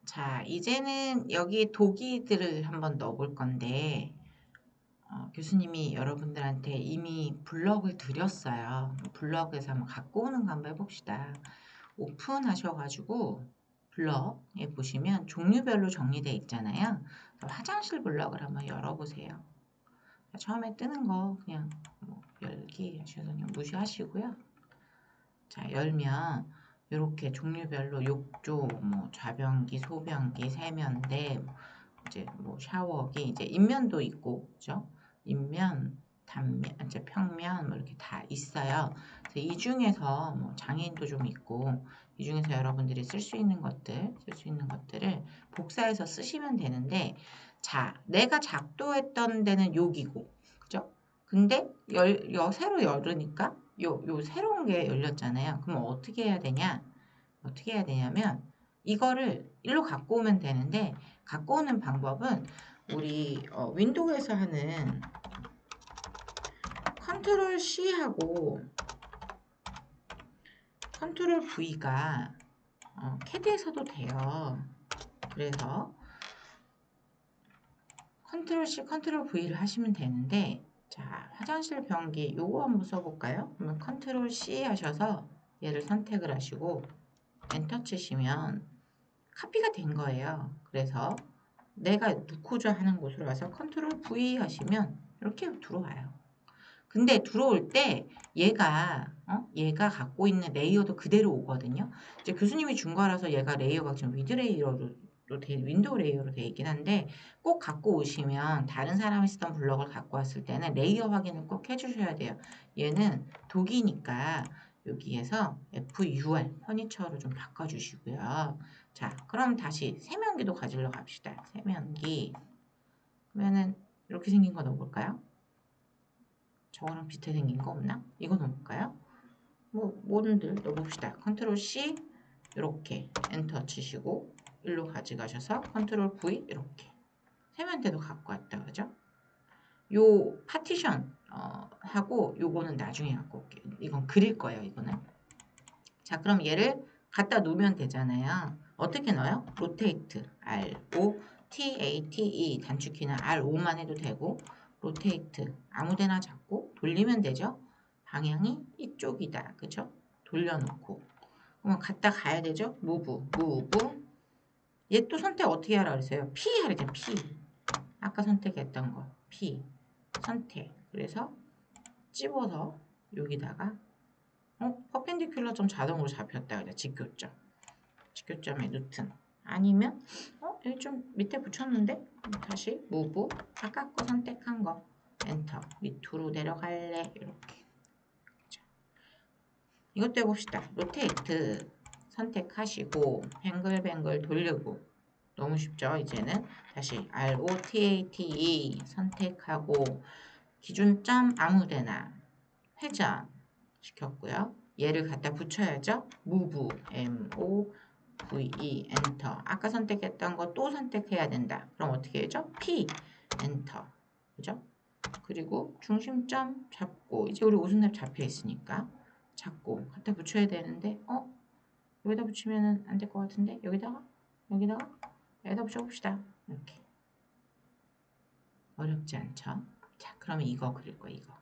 자, 이제는 여기 도기들을 한번 넣어볼 건데, 교수님이 여러분들한테 이미 블럭을 드렸어요. 블럭에서 한번 갖고 오는 거 한번 해봅시다. 오픈하셔가지고 블럭에 보시면 종류별로 정리되어 있잖아요. 화장실 블럭을 한번 열어보세요. 처음에 뜨는 거 그냥 뭐 열기 하셔서 그냥 무시하시고요. 자, 열면 이렇게 종류별로 욕조, 뭐 좌변기, 소변기, 세면대, 이제 뭐 샤워기, 이제 인면도 있고, 그죠? 인면, 단면, 이제 평면 뭐 이렇게 다 있어요. 그래서 이 중에서 뭐 장애인도 좀 있고, 이 중에서 여러분들이 쓸 수 있는 것들을 복사해서 쓰시면 되는데, 자, 내가 작도했던 데는 여기고, 그죠? 근데 새로 열으니까 요 새로운 게 열렸잖아요. 그럼 어떻게 해야 되냐? 어떻게 해야 되냐면 이거를 일로 갖고 오면 되는데 갖고 오는 방법은 우리 윈도우에서 하는 컨트롤 C하고 컨트롤 V가 캐드에서도 돼요. 그래서 컨트롤 C, 컨트롤 V를 하시면 되는데 자, 화장실 변기 요거 한번 써볼까요? 그러면 컨트롤 C 하셔서 얘를 선택을 하시고 엔터 치시면 카피가 된 거예요. 그래서 내가 넣고자 하는 곳으로 와서 컨트롤 V 하시면 이렇게 들어와요. 근데 들어올 때 얘가 갖고 있는 레이어도 그대로 오거든요. 이제 교수님이 준 거라서 얘가 레이어가 지금 윈도우 레이어로 되어 있긴 한데 꼭 갖고 오시면 다른 사람이 쓰던 블럭을 갖고 왔을 때는 레이어 확인을 꼭 해주셔야 돼요. 얘는 독이니까 여기에서 FUR 퍼니처로 좀 바꿔주시고요. 자, 그럼 다시 세면기도 가지러 갑시다. 세면기. 그러면은 이렇게 생긴 거 넣어볼까요? 저거랑 비슷하게 생긴 거 없나? 이거 넣어볼까요? 뭐 뭐든들 넣어봅시다. 컨트롤 C 이렇게 엔터 치시고 일로 가져가셔서 컨트롤 V 이렇게 세면대도 갖고 왔다 그죠? 요 파티션 하고 요거는 나중에 갖고 올게요. 이건 그릴 거예요. 이거는. 자, 그럼 얘를 갖다 놓으면 되잖아요. 어떻게 넣어요? 로테이트 R-O-T-A-T-E 단축키는 R-O만 해도 되고 로테이트 아무데나 잡고 돌리면 되죠. 방향이 이쪽이다. 그죠? 돌려놓고 그러면 갖다 가야 되죠. 무브 얘 또 선택 어떻게 하라 그랬어요? P 하랬죠. P 아까 선택했던 거 P 선택 그래서 집어서 여기다가 퍼펜디큘러 점 자동으로 잡혔다. 그래 직교점. 직교점의 루튼. 아니면 여기 좀 밑에 붙였는데 다시 무브 아까 거 선택한 거 엔터 밑으로 내려갈래 이렇게. 자, 이것도 해봅시다. 로테이트 선택하시고 뱅글뱅글 돌리고 너무 쉽죠? 이제는 다시 ROTATE 선택하고 기준점 아무데나 회전 시켰고요. 얘를 갖다 붙여야죠. move, M-O-V-E, 엔터. 아까 선택했던 거 또 선택해야 된다. 그럼 어떻게 해죠? P, 엔터. 그죠? 그리고 중심점 잡고, 이제 우리 오순랩 잡혀 있으니까 잡고 갖다 붙여야 되는데, 여기다 붙이면 안 될 것 같은데, 여기다가 여기다 붙여봅시다. 이렇게. 어렵지 않죠? 자, 그러면 이거 그릴 거예요, 이거.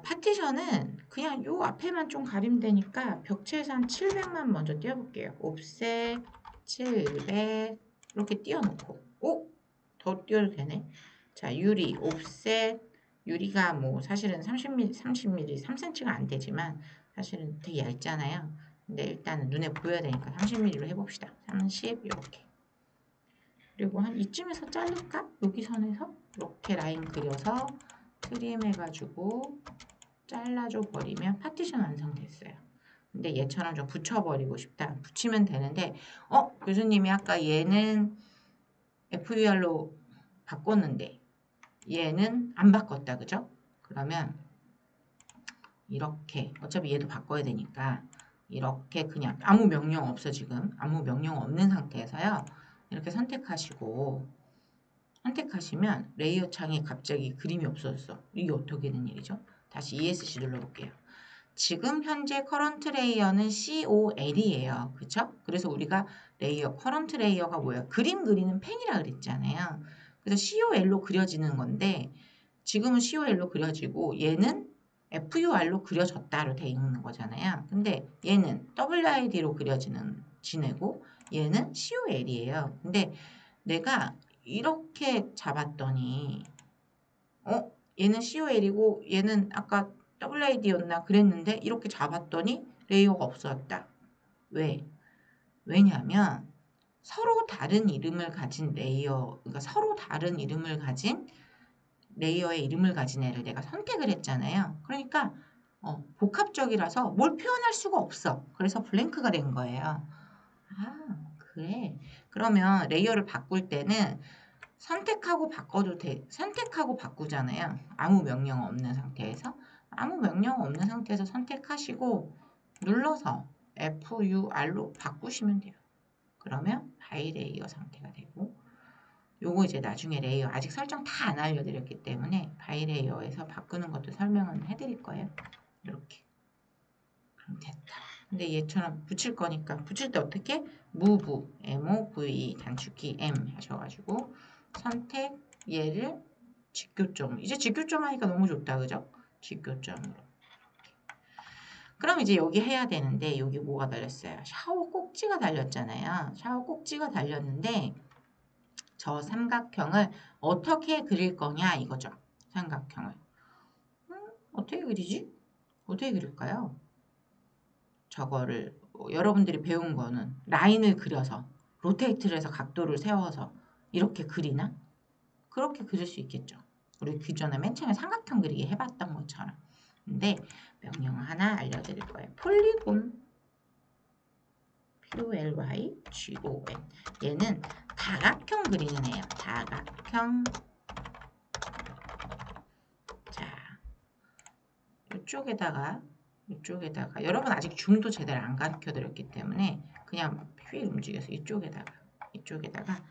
파티션은 그냥 요 앞에만 좀 가림되니까 벽체에서 한 700만 먼저 띄워볼게요. 옵셋 700 이렇게 띄워놓고 더 띄워도 되네. 자, 유리 옵셋 유리가 뭐 사실은 30mm, 30mm, 3cm가 안 되지만 사실은 되게 얇잖아요. 근데 일단은 눈에 보여야 되니까 30mm로 해봅시다. 30 이렇게. 그리고 한 이쯤에서 자를까? 여기 선에서 이렇게 라인 그려서 트림 해가지고 잘라줘 버리면 파티션 완성됐어요. 근데 얘처럼 좀 붙여버리고 싶다. 붙이면 되는데 교수님이 아까 얘는 FUR로 바꿨는데 얘는 안 바꿨다. 그죠? 그러면 이렇게 어차피 얘도 바꿔야 되니까 이렇게 그냥 아무 명령 없어 지금. 아무 명령 없는 상태에서요. 이렇게 선택하시면 레이어 창에 갑자기 그림이 없어졌어. 이게 어떻게 된 일이죠? 다시 ESC 눌러볼게요. 지금 현재 커런트 레이어는 COL이에요. 그쵸? 그래서 우리가 레이어, 커런트 레이어가 뭐예요? 그림 그리는 펜이라 그랬잖아요. 그래서 COL로 그려지는 건데 지금은 COL로 그려지고 얘는 FUR로 그려졌다로 돼 있는 거잖아요. 근데 얘는 WID로 지내고 얘는 COL이에요. 근데 내가 이렇게 잡았더니 얘는 COL이고 얘는 아까 WID였나 그랬는데 이렇게 잡았더니 레이어가 없어졌다. 왜? 왜냐하면 서로 다른 이름을 가진 레이어, 그러니까 서로 다른 이름을 가진 레이어의 이름을 가진 애를 내가 선택을 했잖아요. 그러니까 복합적이라서 뭘 표현할 수가 없어. 그래서 블랭크가 된 거예요. 아, 그래. 그러면 레이어를 바꿀 때는 선택하고 바꿔도 돼. 선택하고 바꾸잖아요. 아무 명령 없는 상태에서. 아무 명령 없는 상태에서 선택하시고 눌러서 FUR로 바꾸시면 돼요. 그러면 바이 레이어 상태가 되고 요거 이제 나중에 레이어 아직 설정 다 안 알려드렸기 때문에 바이 레이어에서 바꾸는 것도 설명은 해드릴 거예요. 이렇게. 그럼 됐다. 근데 얘처럼 붙일 거니까 붙일 때 어떻게? move, move 단축키 M 하셔가지고 선택 얘를 직교점. 이제 직교점 하니까 너무 좋다. 그죠? 직교점으로. 그럼 이제 여기 해야 되는데 여기 뭐가 달렸어요? 샤워 꼭지가 달렸잖아요. 샤워 꼭지가 달렸는데 저 삼각형을 어떻게 그릴 거냐 이거죠. 삼각형을. 어떻게 그리지? 어떻게 그릴까요? 저거를 여러분들이 배운 거는 라인을 그려서 로테이트를 해서 각도를 세워서 이렇게 그리나? 그렇게 그릴 수 있겠죠. 우리 기존에 맨 처음에 삼각형 그리기 해봤던 것처럼. 근데 명령 하나 알려드릴 거예요. 폴리곤 POLYGON 얘는 다각형 그리는 애예요. 다각형. 자, 이쪽에다가 여러분 아직 줌도 제대로 안 가르쳐 드렸기 때문에 그냥 휙 움직여서 이쪽에다가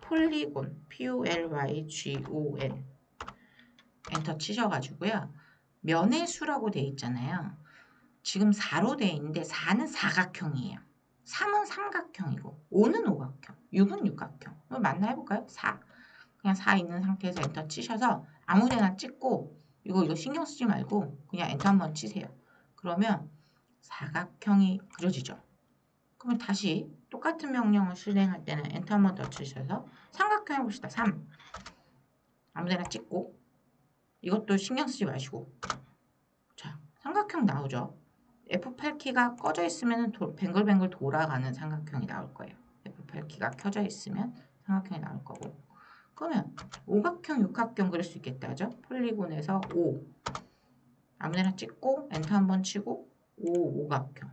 폴리곤 POLYGON 엔터 치셔가지고요. 면의 수라고 돼 있잖아요. 지금 4로 돼 있는데 4는 사각형이에요. 3은 삼각형이고 5는 오각형, 6은 육각형. 맞나 해볼까요? 4. 그냥 4 있는 상태에서 엔터 치셔서 아무 데나 찍고 이거 신경 쓰지 말고 그냥 엔터 한번 치세요. 그러면 사각형이 그려지죠. 그러면 다시 똑같은 명령을 실행할 때는 엔터 한번 더 치셔서 삼각형 해봅시다. 3. 아무 데나 찍고 이것도 신경 쓰지 마시고 자, 삼각형 나오죠. F8키가 꺼져 있으면 뱅글뱅글 돌아가는 삼각형이 나올 거예요. F8키가 켜져 있으면 삼각형이 나올 거고 그러면 오각형, 육각형 그릴 수 있겠다. 그죠? 폴리곤에서 5 아무데나 찍고 엔터 한번 치고 5 오각형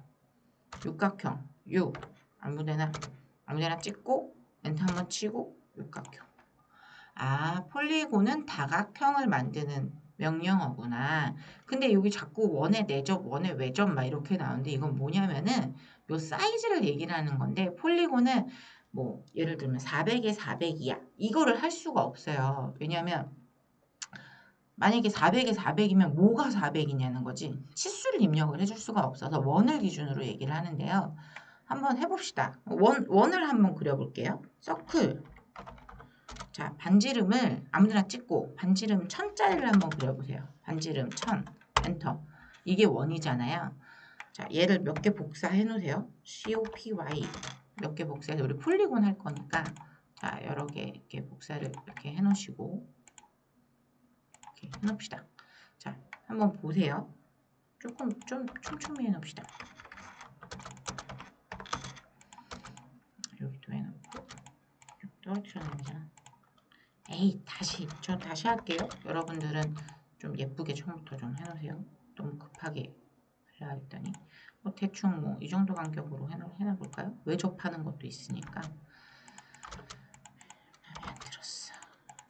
육각형 6 아무데나 찍고 엔터 한번 치고 육각형 아 폴리곤은 다각형을 만드는 명령어구나. 근데 여기 자꾸 원의 내접, 원의 외접 막 이렇게 나오는데 이건 뭐냐면은 요 사이즈를 얘기를 하는 건데 폴리곤은 뭐 예를 들면 400에 400이야. 이거를 할 수가 없어요. 왜냐면 만약에 400에 400이면 뭐가 400이냐는 거지. 치수를 입력을 해줄 수가 없어서 원을 기준으로 얘기를 하는데요. 한번 해봅시다. 원을 한번 그려볼게요. 서클. 자, 반지름을 아무데나 찍고 반지름 1000짜리를 한번 그려보세요. 반지름 1000 엔터. 이게 원이잖아요. 자, 얘를 몇 개 복사해 놓으세요. COPY 몇 개 복사해서 우리 폴리곤 할 거니까 자, 여러 개 이렇게 복사를 이렇게 해 놓으시고 이렇게 해 놓읍시다. 자, 한번 보세요. 조금 좀 촘촘히 해 놓읍시다. 여기도 해 놓고 떨어뜨려야 되잖아. 에이 저 다시 할게요. 여러분들은 좀 예쁘게 처음부터 좀 해놓으세요. 너무 급하게 하려 했더니 뭐 대충 뭐 이 정도 간격으로 해놔볼까요? 외접하는 것도 있으니까 마음에 안 들었어.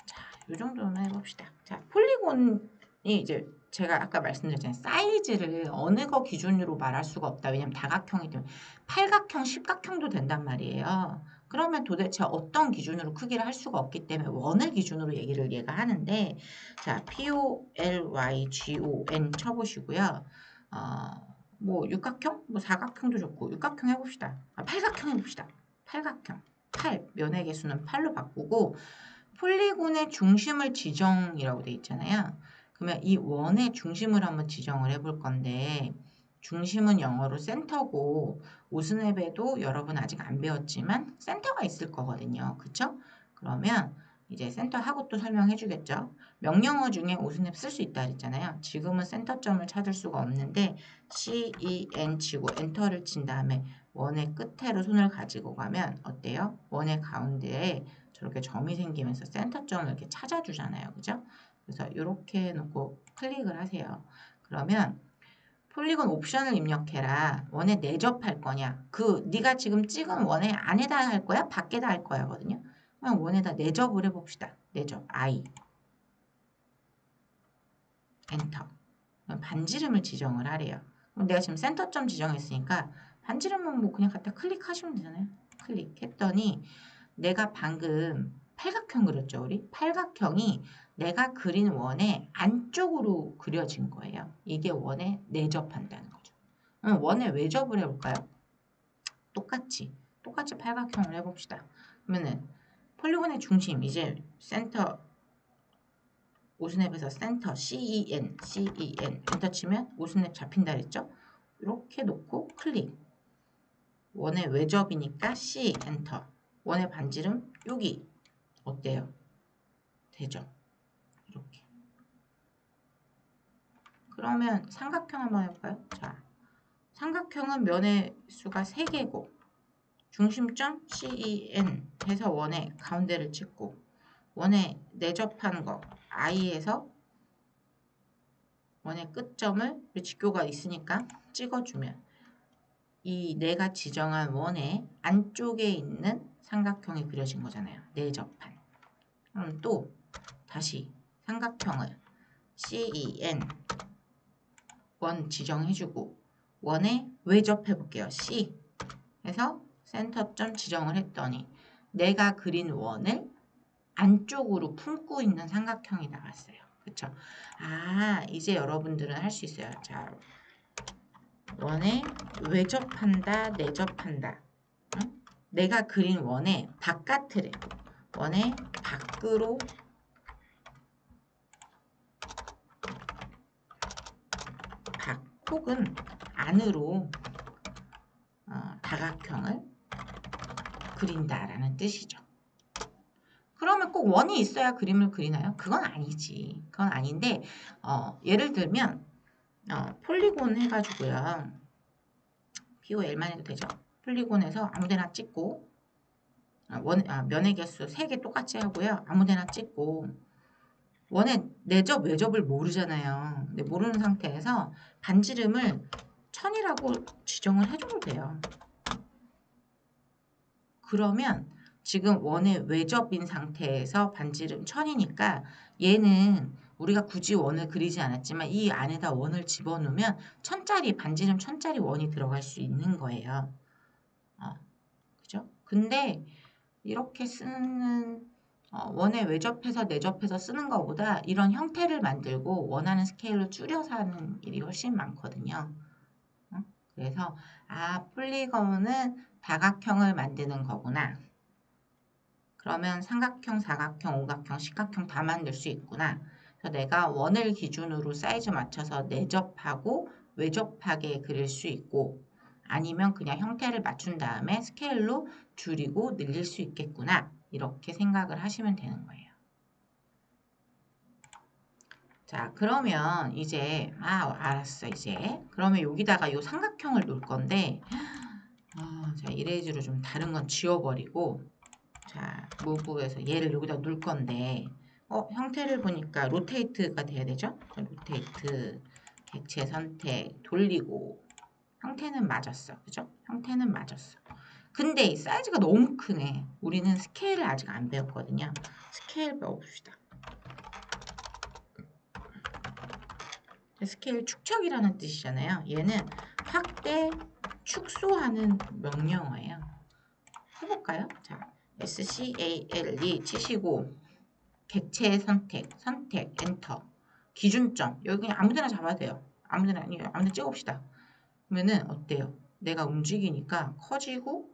자, 이 정도는 해봅시다. 자, 폴리곤이 이제 제가 아까 말씀드렸잖아요. 사이즈를 어느 거 기준으로 말할 수가 없다. 왜냐면 다각형이 되면 팔각형, 십각형도 된단 말이에요. 그러면 도대체 어떤 기준으로 크기를 할 수가 없기 때문에 원을 기준으로 얘가 하는데 자, POLYGON 쳐보시고요. 뭐 육각형, 뭐 사각형도 좋고 육각형 해봅시다. 팔각형 해봅시다. 팔각형. 8 면의 개수는 8로 바꾸고 폴리곤의 중심을 지정이라고 돼 있잖아요. 그러면 이 원의 중심을 한번 지정을 해볼 건데 중심은 영어로 센터고 오스냅에도 여러분 아직 안 배웠지만 센터가 있을 거거든요. 그쵸? 그러면 이제 센터하고 또 설명해 주겠죠. 명령어 중에 오스냅 쓸 수 있다 그랬잖아요. 지금은 센터점을 찾을 수가 없는데 CEN 치고 엔터를 친 다음에 원의 끝으로 손을 가지고 가면 어때요? 원의 가운데에 저렇게 점이 생기면서 센터점을 이렇게 찾아주잖아요. 그죠? 그래서 이렇게 해놓고 클릭을 하세요. 그러면 폴리곤 옵션을 입력해라. 원에 내접할 거냐? 네가 지금 찍은 원에 안에다 할 거야? 밖에다 할 거야? 거든요. 그냥 원에다 내접을 해봅시다. 내접 I 엔터. 반지름을 지정을 하래요. 그럼 내가 지금 센터점 지정했으니까 반지름은 뭐 그냥 갖다 클릭하시면 되잖아요. 클릭했더니 내가 방금 팔각형 그렸죠, 우리? 팔각형이 내가 그린 원의 안쪽으로 그려진 거예요. 이게 원에 내접한다는 거죠. 원에 외접을 해볼까요? 똑같이 팔각형을 해봅시다. 그러면은 폴리곤의 중심, 이제 센터, 오스냅에서 센터, CEN 엔터 치면 오스냅 잡힌다 그랬죠? 이렇게 놓고 클릭. 원의 외접이니까 C 엔터. 원의 반지름 여기 어때요? 되죠? 이렇게. 그러면 삼각형 한번 해볼까요? 자, 삼각형은 면의 수가 3개고 중심점 CEN 해서 원의 가운데를 찍고 원의 내접한 거 I에서 원의 끝점을 직교가 있으니까 찍어주면 이 내가 지정한 원의 안쪽에 있는 삼각형이 그려진 거잖아요. 내접한. 그럼 또 다시 삼각형을 CEN 원 지정해주고 원에 외접해 볼게요. C 해서 센터점 지정을 했더니 내가 그린 원을 안쪽으로 품고 있는 삼각형이 나왔어요. 그쵸? 이제 여러분들은 할 수 있어요. 자, 원에 외접한다, 내접한다. 응? 내가 그린 원의 바깥을 원의 밖으로 혹은 안으로 다각형을 그린다라는 뜻이죠. 그러면 꼭 원이 있어야 그림을 그리나요? 그건 아니지. 그건 아닌데 예를 들면 폴리곤 해가지고요. POL만 해도 되죠. 폴리곤에서 아무데나 찍고 면의 개수 3개 똑같이 하고요. 아무데나 찍고 원의 내접, 외접을 모르잖아요. 근데 모르는 상태에서 반지름을 1000이라고 지정을 해줘도 돼요. 그러면 지금 원의 외접인 상태에서 반지름 1000이니까 얘는 우리가 굳이 원을 그리지 않았지만 이 안에다 원을 집어넣으면 1000짜리 반지름 1000짜리 원이 들어갈 수 있는 거예요. 그죠? 근데 이렇게 쓰는 원에 외접해서 내접해서 쓰는 것보다 이런 형태를 만들고 원하는 스케일로 줄여서 하는 일이 훨씬 많거든요. 그래서 폴리곤은 다각형을 만드는 거구나. 그러면 삼각형, 사각형, 오각형, 십각형 다 만들 수 있구나. 그래서 내가 원을 기준으로 사이즈 맞춰서 내접하고 외접하게 그릴 수 있고 아니면 그냥 형태를 맞춘 다음에 스케일로 줄이고 늘릴 수 있겠구나. 이렇게 생각을 하시면 되는 거예요. 자, 그러면 이제 알았어 이제. 그러면 여기다가 이 삼각형을 놓을 건데 자, 이레이즈로 좀 다른 건 지워버리고 자, 무브에서 얘를 여기다 놓을 건데 형태를 보니까 로테이트가 돼야 되죠? 로테이트, 객체 선택, 돌리고 형태는 맞았어. 그죠? 형태는 맞았어. 근데 이 사이즈가 너무 크네. 우리는 스케일을 아직 안 배웠거든요. 스케일 배워봅시다. 스케일 축척이라는 뜻이잖아요. 얘는 확대, 축소하는 명령어예요. 해볼까요? 자, SCALE 치시고 객체 선택, 엔터. 기준점, 여기 그냥 아무데나 잡아도 돼요. 아무데나 찍어봅시다. 그러면은 어때요? 내가 움직이니까 커지고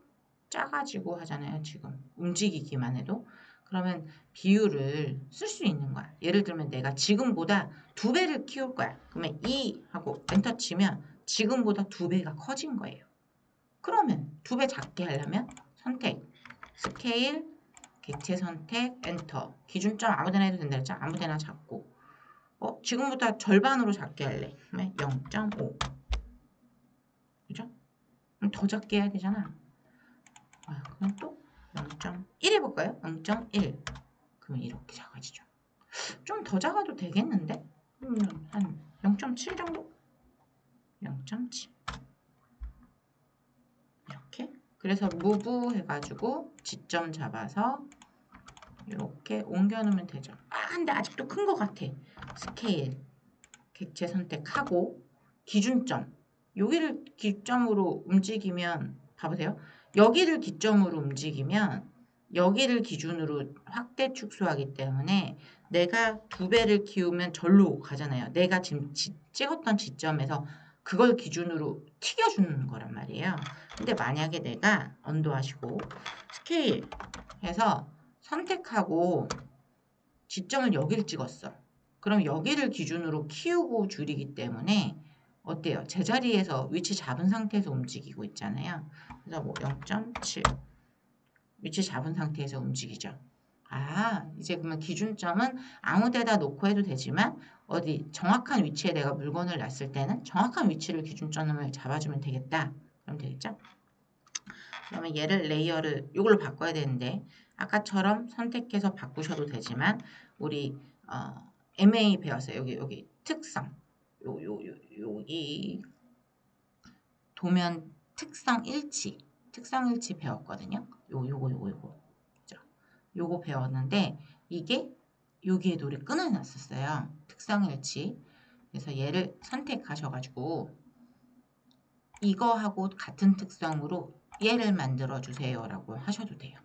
작아지고 하잖아요. 지금 움직이기만 해도. 그러면 비율을 쓸 수 있는 거야. 예를 들면 내가 지금보다 2배를 키울 거야. 그러면 2 하고 엔터 치면 지금보다 2배가 커진 거예요. 그러면 2배 작게 하려면 선택, 스케일, 객체 선택, 엔터. 기준점 아무데나 해도 된다 했죠? 아무데나 잡고. 지금보다 절반으로 작게 할래. 그러면 0.5. 그죠? 그럼 더 작게 해야 되잖아. 그럼 또 0.1 해볼까요? 0.1. 그러면 이렇게 작아지죠. 좀 더 작아도 되겠는데? 한 0.7 정도? 0.7. 이렇게. 그래서 move 해가지고 지점 잡아서 이렇게 옮겨놓으면 되죠. 근데 아직도 큰 것 같아. 스케일, 객체 선택하고 기준점. 여기를 기점으로 움직이면 봐보세요. 여기를 기점으로 움직이면 여기를 기준으로 확대 축소하기 때문에 내가 2배를 키우면 절로 가잖아요. 내가 지금 찍었던 지점에서 그걸 기준으로 튀겨주는 거란 말이에요. 근데 만약에 내가 언도하시고 스케일 해서 선택하고 지점을 여기를 찍었어. 그럼 여기를 기준으로 키우고 줄이기 때문에 어때요? 제자리에서 위치 잡은 상태에서 움직이고 있잖아요. 그래서 뭐 0.7 위치 잡은 상태에서 움직이죠. 이제 그러면 기준점은 아무 데다 놓고 해도 되지만 어디 정확한 위치에 내가 물건을 놨을 때는 정확한 위치를 기준점을 잡아주면 되겠다. 그럼 되겠죠? 그러면 얘를 레이어를 이걸로 바꿔야 되는데 아까처럼 선택해서 바꾸셔도 되지만 우리 MA 배웠어요. 여기 특성 여기 도면 특성 일치 배웠거든요. 요거 그죠? 요거 배웠는데 이게 여기에 노래 끊어놨었어요. 특성 일치. 그래서 얘를 선택하셔가지고 이거하고 같은 특성으로 얘를 만들어 주세요 라고 하셔도 돼요.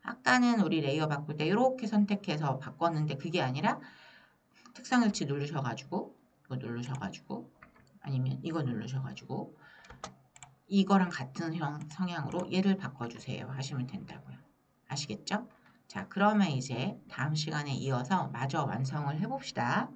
아까는 우리 레이어 바꿀 때 이렇게 선택해서 바꿨는데 그게 아니라 특성일치 누르셔가지고 이거 누르셔가지고 아니면 이거 누르셔가지고 이거랑 같은 성향으로 얘를 바꿔주세요 하시면 된다고요. 아시겠죠? 자, 그러면 이제 다음 시간에 이어서 마저 완성을 해봅시다.